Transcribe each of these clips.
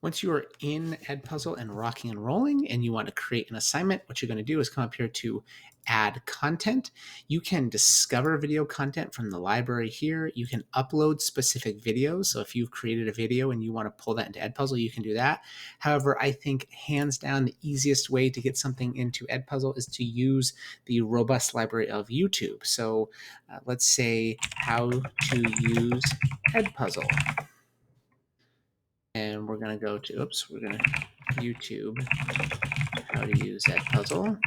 Once you are in EdPuzzle and rocking and rolling and you want to create an assignment, what you're going to do is come up here to add content. You can discover video content from the library here. You can upload specific videos. So if you've created a video and you want to pull that into EdPuzzle, you can do that. However, I think hands down the easiest way to get something into EdPuzzle is to use the robust library of YouTube. So let's say how to use EdPuzzle. And we're going to go to, we're going to YouTube, how to use EdPuzzle.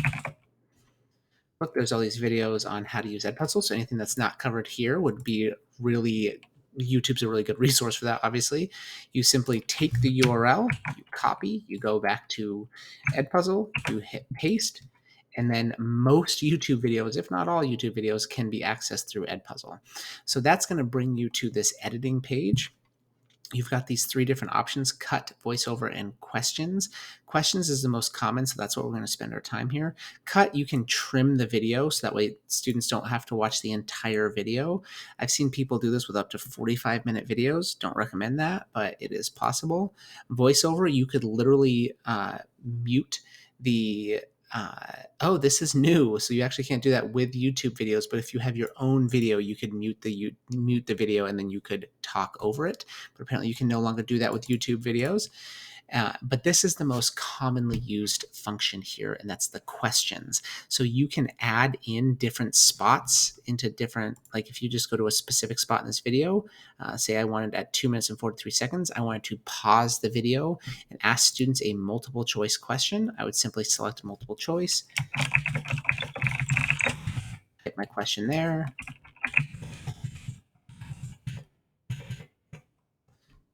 Look, there's all these videos on how to use EdPuzzle. So anything that's not covered here would be really, YouTube's a really good resource for that, obviously. You simply take the URL, you copy, you go back to EdPuzzle, you hit paste, and then most YouTube videos, if not all YouTube videos, can be accessed through EdPuzzle. So that's going to bring you to this editing page. You've got these three different options: cut, voiceover, and questions. Questions is the most common, so that's what we're going to spend our time here. Cut, you can trim the video, so that way students don't have to watch the entire video. I've seen people do this with up to 45-minute videos. Don't recommend that, but it is possible. Voiceover, you could literally mute the oh, this is new. So you actually can't do that with YouTube videos, but if you have your own video, you could mute the video and then you could talk over it. But apparently you can no longer do that with YouTube videos. But this is the most commonly used function here, and that's the questions. So you can add in different spots into different, like if you just go to a specific spot in this video, say I wanted at 2 minutes and 43 seconds, I wanted to pause the video and ask students a multiple choice question. I would simply select multiple choice, hit my question there,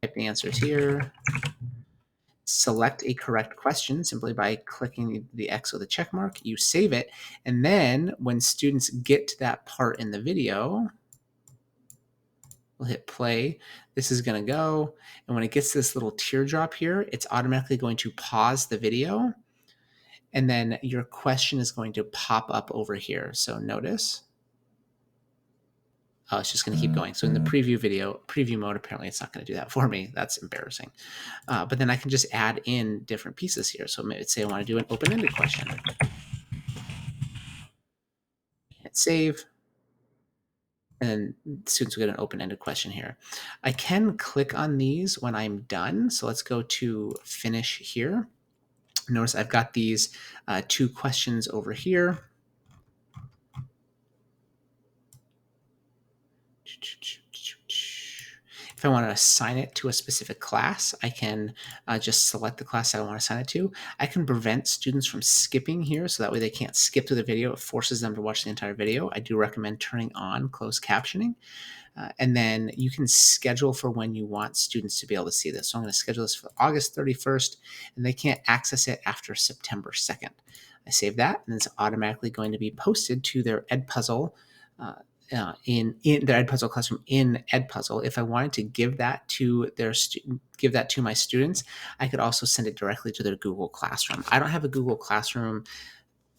type the answers here, select a correct question simply by clicking the X with a check mark. You save it, and then when students get to that part in the video, we'll hit play. This is going to go, and when it gets to this little teardrop here, it's automatically going to pause the video, and then your question is going to pop up over here. So notice. Oh, it's just going to keep going. So in the preview mode, apparently it's not going to do that for me. That's embarrassing. But then I can just add in different pieces here. So let's say I want to do an open-ended question. Hit save. And then students will get an open-ended question here. I can click on these when I'm done. So let's go to finish here. Notice I've got these two questions over here. If I want to assign it to a specific class, I can just select the class I want to assign it to. I can prevent students from skipping here, so that way they can't skip through the video. It forces them to watch the entire video. I do recommend turning on closed captioning. And then you can schedule for when you want students to be able to see this. So I'm going to schedule this for August 31st, and they can't access it after September 2nd. I save that, and it's automatically going to be posted to their EdPuzzle in their EdPuzzle classroom in EdPuzzle. If I wanted to give that to my students, I could also send it directly to their Google Classroom. I don't have a Google Classroom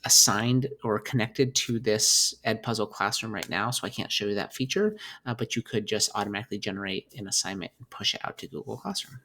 assigned or connected to this EdPuzzle classroom right now, so I can't show you that feature, but you could just automatically generate an assignment and push it out to Google Classroom.